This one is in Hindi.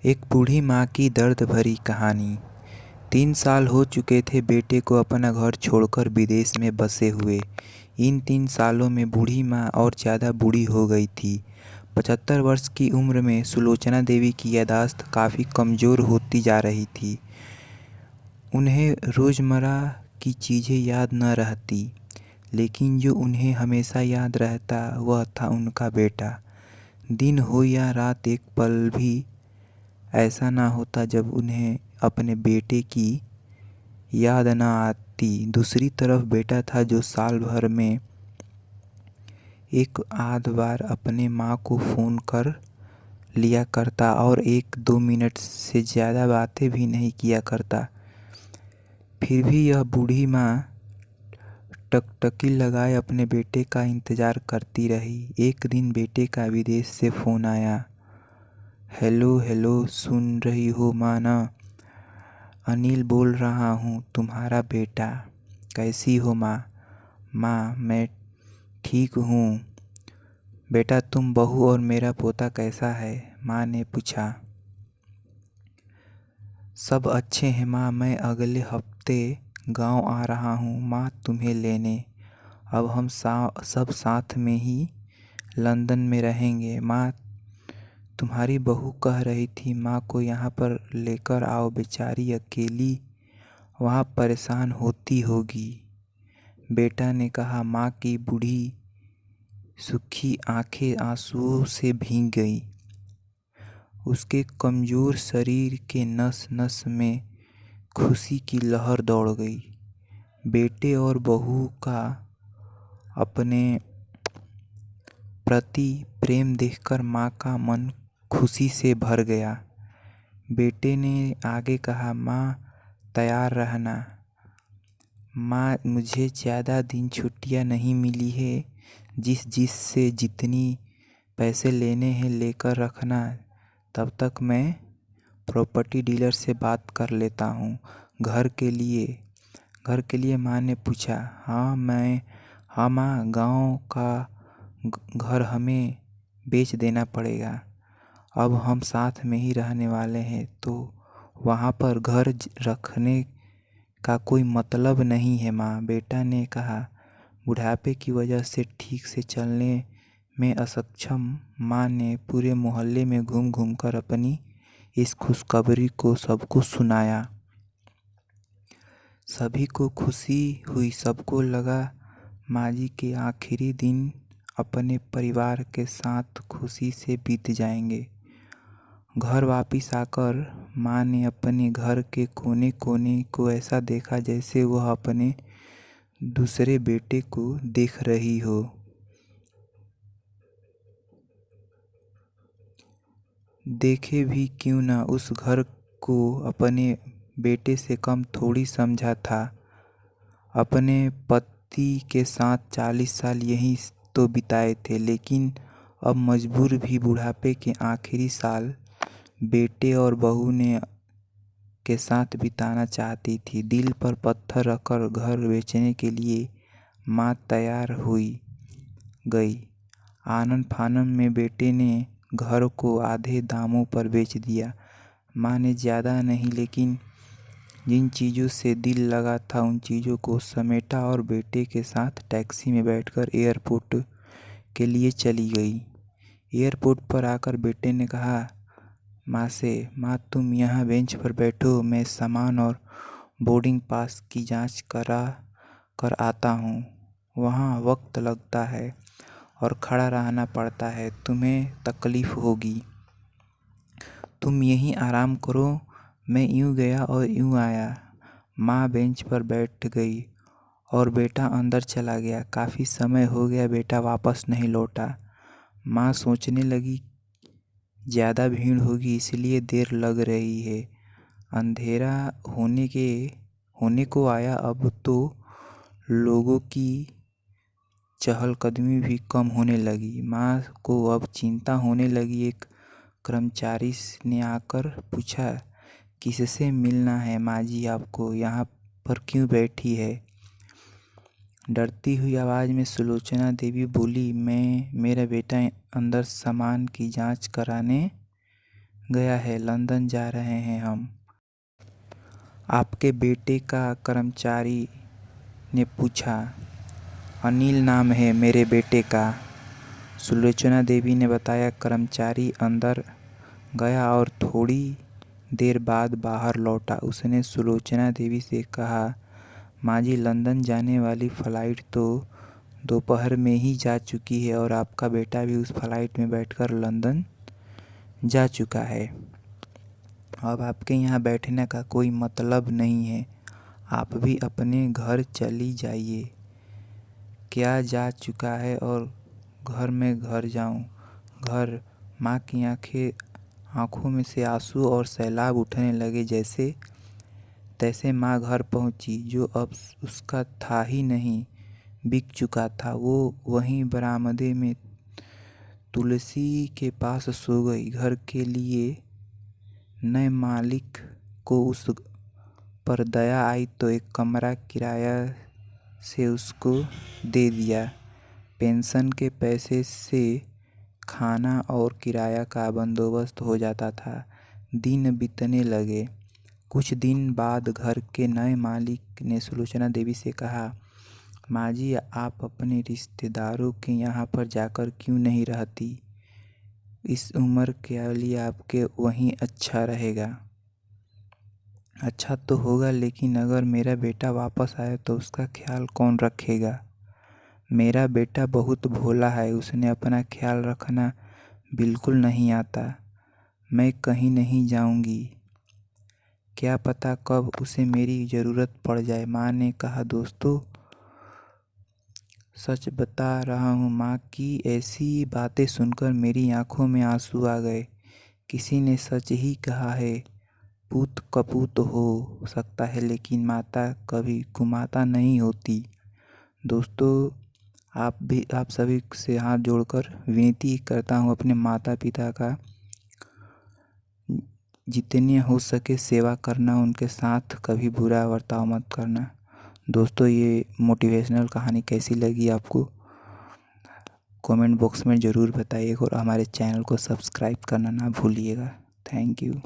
एक बूढ़ी माँ की दर्द भरी कहानी। 3 साल हो चुके थे बेटे को अपना घर छोड़कर विदेश में बसे हुए। इन 3 सालों में बूढ़ी माँ और ज़्यादा बूढ़ी हो गई थी। 75 वर्ष की उम्र में सुलोचना देवी की याददाश्त काफ़ी कमज़ोर होती जा रही थी। उन्हें रोज़मर्रा की चीज़ें याद न रहती, लेकिन जो उन्हें हमेशा याद रहता वह था उनका बेटा। दिन हो या रात, एक पल भी ऐसा ना होता जब उन्हें अपने बेटे की याद ना आती। दूसरी तरफ बेटा था जो साल भर में एक आध बार अपने माँ को फ़ोन कर लिया करता और 1-2 मिनट से ज़्यादा बातें भी नहीं किया करता। फिर भी यह बूढ़ी माँ टकटकी लगाए अपने बेटे का इंतज़ार करती रही। एक दिन बेटे का विदेश से फ़ोन आया। हेलो हेलो, सुन रही हो माँ ना? अनिल बोल रहा हूँ, तुम्हारा बेटा। कैसी हो माँ? माँ, मैं ठीक हूँ। बेटा, तुम बहू और मेरा पोता कैसा है? माँ ने पूछा। सब अच्छे हैं माँ, मैं अगले हफ्ते गांव आ रहा हूँ माँ तुम्हें लेने। अब हम सब साथ में ही लंदन में रहेंगे। माँ, तुम्हारी बहू कह रही थी माँ को यहाँ पर लेकर आओ, बेचारी अकेली वहाँ परेशान होती होगी। बेटा ने कहा। माँ की बूढ़ी सूखी आंखें आंसुओं से भीग गई। उसके कमज़ोर शरीर के नस नस में खुशी की लहर दौड़ गई। बेटे और बहू का अपने प्रति प्रेम देखकर माँ का मन खुशी से भर गया। बेटे ने आगे कहा। माँ, तैयार रहना। माँ, मुझे ज़्यादा दिन छुट्टियाँ नहीं मिली है। जिससे जितनी पैसे लेने हैं लेकर रखना। तब तक मैं प्रॉपर्टी डीलर से बात कर लेता हूँ। घर के लिए माँ ने पूछा। हाँ माँ, गांव का घर हमें बेच देना पड़ेगा। अब हम साथ में ही रहने वाले हैं, तो वहाँ पर घर रखने का कोई मतलब नहीं है माँ, बेटा ने कहा। बुढ़ापे की वजह से ठीक से चलने में असक्षम माँ ने पूरे मोहल्ले में घूम घूम कर अपनी इस खुशखबरी को सबको सुनाया। सभी को खुशी हुई। सबको लगा माँ जी के आखिरी दिन अपने परिवार के साथ खुशी से बीत जाएंगे। घर वापस आकर माँ ने अपने घर के कोने कोने को ऐसा देखा जैसे वह अपने दूसरे बेटे को देख रही हो। देखे भी क्यों ना, उस घर को अपने बेटे से कम थोड़ी समझा था। अपने पति के साथ 40 साल यहीं तो बिताए थे, लेकिन अब मजबूर भी बुढ़ापे के आखिरी साल बेटे और बहू ने के साथ बिताना चाहती थी। दिल पर पत्थर रखकर घर बेचने के लिए माँ तैयार हुई गई। आनन फानन में बेटे ने घर को आधे दामों पर बेच दिया। माँ ने ज़्यादा नहीं, लेकिन जिन चीज़ों से दिल लगा था उन चीज़ों को समेटा और बेटे के साथ टैक्सी में बैठकर एयरपोर्ट के लिए चली गई। एयरपोर्ट पर आकर बेटे ने कहा माँ से। माँ, तुम यहाँ बेंच पर बैठो, मैं सामान और बोर्डिंग पास की जांच करा कर आता हूँ। वहाँ वक्त लगता है और खड़ा रहना पड़ता है, तुम्हें तकलीफ़ होगी। तुम यहीं आराम करो। मैं यूँ गया और यूँ आया। माँ बेंच पर बैठ गई और बेटा अंदर चला गया। काफ़ी समय हो गया बेटा वापस नहीं लौटा। माँ सोचने लगी ज़्यादा भीड़ होगी इसलिए देर लग रही है। अंधेरा होने को आया। अब तो लोगों की चहलकदमी भी कम होने लगी। माँ को अब चिंता होने लगी। एक कर्मचारी ने आकर पूछा, किससे मिलना है माँ जी आपको? यहाँ पर क्यों बैठी है? डरती हुई आवाज़ में सुलोचना देवी बोली, मेरा बेटा अंदर सामान की जांच कराने गया है, लंदन जा रहे हैं हम। आपके बेटे का कर्मचारी ने पूछा। अनिल नाम है मेरे बेटे का, सुलोचना देवी ने बताया। कर्मचारी अंदर गया और थोड़ी देर बाद बाहर लौटा। उसने सुलोचना देवी से कहा, माँ जी, लंदन जाने वाली फ़्लाइट तो दोपहर में ही जा चुकी है और आपका बेटा भी उस फ्लाइट में बैठकर लंदन जा चुका है। अब आपके यहाँ बैठने का कोई मतलब नहीं है, आप भी अपने घर चली जाइए। क्या जा चुका है और घर में घर जाऊँ? घर। माँ की आँखों में से आंसू और सैलाब उठने लगे। जैसे तैसे माँ घर पहुँची। जो अब उसका था ही नहीं, बिक चुका था। वो वहीं बरामदे में तुलसी के पास सो गई। घर के लिए नए मालिक को उस पर दया आई तो एक कमरा किराया से उसको दे दिया। पेंशन के पैसे से खाना और किराया का बंदोबस्त हो जाता था। दिन बीतने लगे। कुछ दिन बाद घर के नए मालिक ने सुलोचना देवी से कहा, माँ जी, आप अपने रिश्तेदारों के यहाँ पर जाकर क्यों नहीं रहती? इस उम्र के लिए आपके वहीं अच्छा रहेगा। अच्छा तो होगा, लेकिन अगर मेरा बेटा वापस आया तो उसका ख्याल कौन रखेगा? मेरा बेटा बहुत भोला है, उसने अपना ख्याल रखना बिल्कुल नहीं आता। मैं कहीं नहीं जाऊंगी, क्या पता कब उसे मेरी ज़रूरत पड़ जाए। माँ ने कहा, दोस्तों, सच बता रहा हूँ। माँ की ऐसी बातें सुनकर मेरी आंखों में आंसू आ गए। किसी ने सच ही कहा है, पूत कपूत हो सकता है लेकिन माता कभी कुमाता नहीं होती। दोस्तों, आप सभी से हाथ जोड़कर विनती करता हूँ, अपने माता पिता का जितनी हो सके सेवा करना, उनके साथ कभी बुरा बर्ताव मत करना। दोस्तों, ये मोटिवेशनल कहानी कैसी लगी आपको कमेंट बॉक्स में ज़रूर बताइएगा और हमारे चैनल को सब्सक्राइब करना ना भूलिएगा। Thank you.